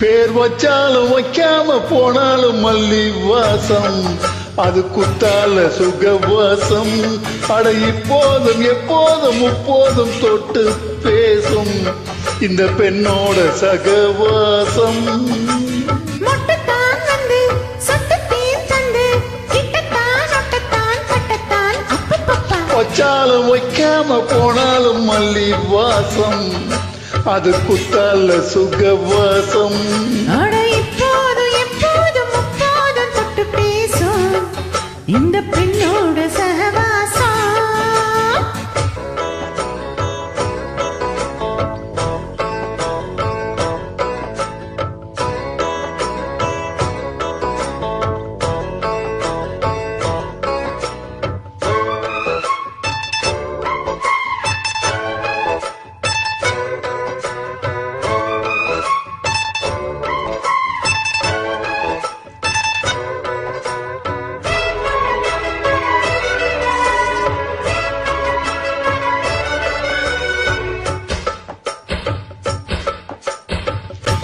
பேர் வச்சாலும் வைக்காம போனாலும் மல்லி வாசம், அது குத்தால சுகவாசம். அட இப்போதும் எப்போதும் முப்போதும் தொட்டு பேசும் இந்த பெண்ணோட சகவாசம். வச்சாலும் வைக்காம போனாலும் மல்லி வாசம், அது குத்தால சுகவாசம். இந்த பெண்ணோட சகவாசம்.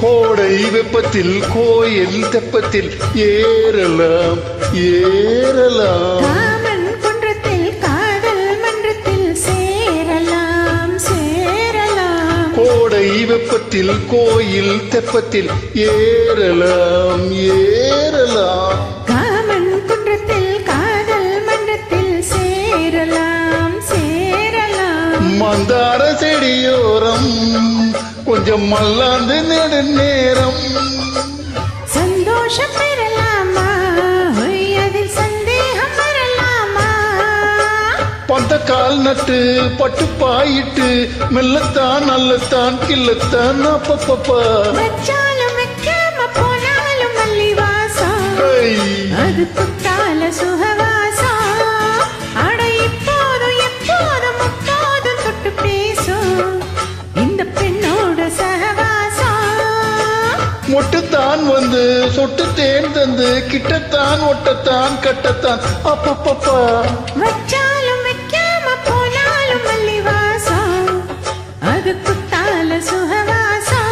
கோடை வெப்பத்தில் கோயில் தெப்பத்தில் ஏறலாம் ஏறலாம். காமன் குன்றத்தில் காதல் மன்றத்தில் சேரலாம் சேரலாம். கோடை வெப்பத்தில் கோயில் தெப்பத்தில் ஏறலாம் ஏறலாம். காமன் குன்றத்தில் காதல் மன்றத்தில் சேரலாம் சேரலாம். மந்தார செடியோரம் கொஞ்சம் மல்லாந்து நெடுநேரம் சந்தோஷம் பெறலாமா, அதில் சந்தேகம் வரலாமா? பந்த கால் நட்டு பட்டு பாயிட்டு மெல்லத்தான் நல்லத்தான் கில்லத்தான் அப்பப்பப்பா. வச்சாலும் வைக்காம போனாலும் மல்லி வாசம், அது குத்தால சுகவாசம். அட இப்போதும் எப்போதும் முப்போதும் தொட்டு பேசும் இந்த பெண்ணோட சகவாசம். மொட்டுத்தான் வந்து சொட்டு தேன் தந்து கிட்டத்தான் ஒட்டத்தான் கட்டத்தான் அப்பப்பப்பா. வச்சாலும் வைக்காம போனாலும் மல்லி வாசம், அது குத்தால சுகவாசம்.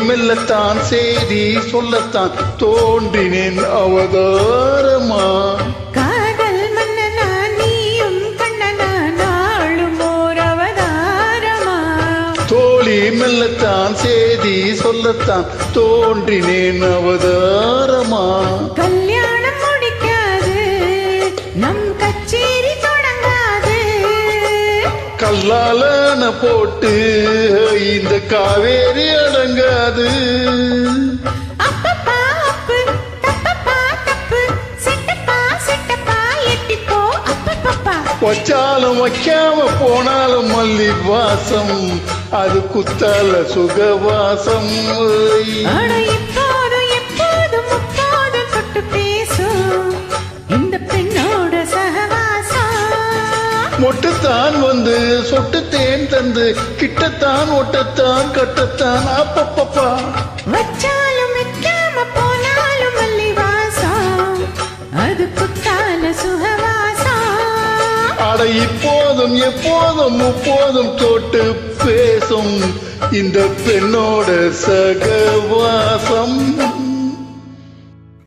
மெல்லத்தான் செய்தி சொல்லத்தான் தோன்றினேன் அவதாரமா. காதல் மன்னனா நீயும் கண்ணனா நாளும் ஓர் அவதாரமா. தோழி மெல்லத்தான் செய்தி சொல்லத்தான் தோன்றினேன் அவதாரமா. கல்யாணம் முடிக்காது நம் கச்சேரி தொடங்காது. கல்லாலான போட்டு இந்த காவேரி அடங்காது. அப்பப்பா அப்பு தப்பப்பா தப்பு சிட்டப்பா சிட்டப்பா எட்டிப்போ அப்பப்பா. வச்சாலும் வைக்காம போனாலும் மல்லி வாசம், அது குத்தால சுகவாசம். அட இப்போதும் எப்போதும் முப்போதும் தொட்டு பேசும் இந்த பெண்ணோட சகவாசம். மொட்டுத்தான் வந்து சொட்டு தேன் தந்து கிட்டத்தான் ஒட்டத்தான் கட்டத்தான் அப்பப்பப்பா. வச்சாலும் வைக்காம போனாலும் மல்லி வாசம், அது குத்தால சுகவாசம். அட இப்போதும் எப்போதும் முப்போதும் தொட்டு பேசும் இந்த பெண்ணோட சகவாசம்.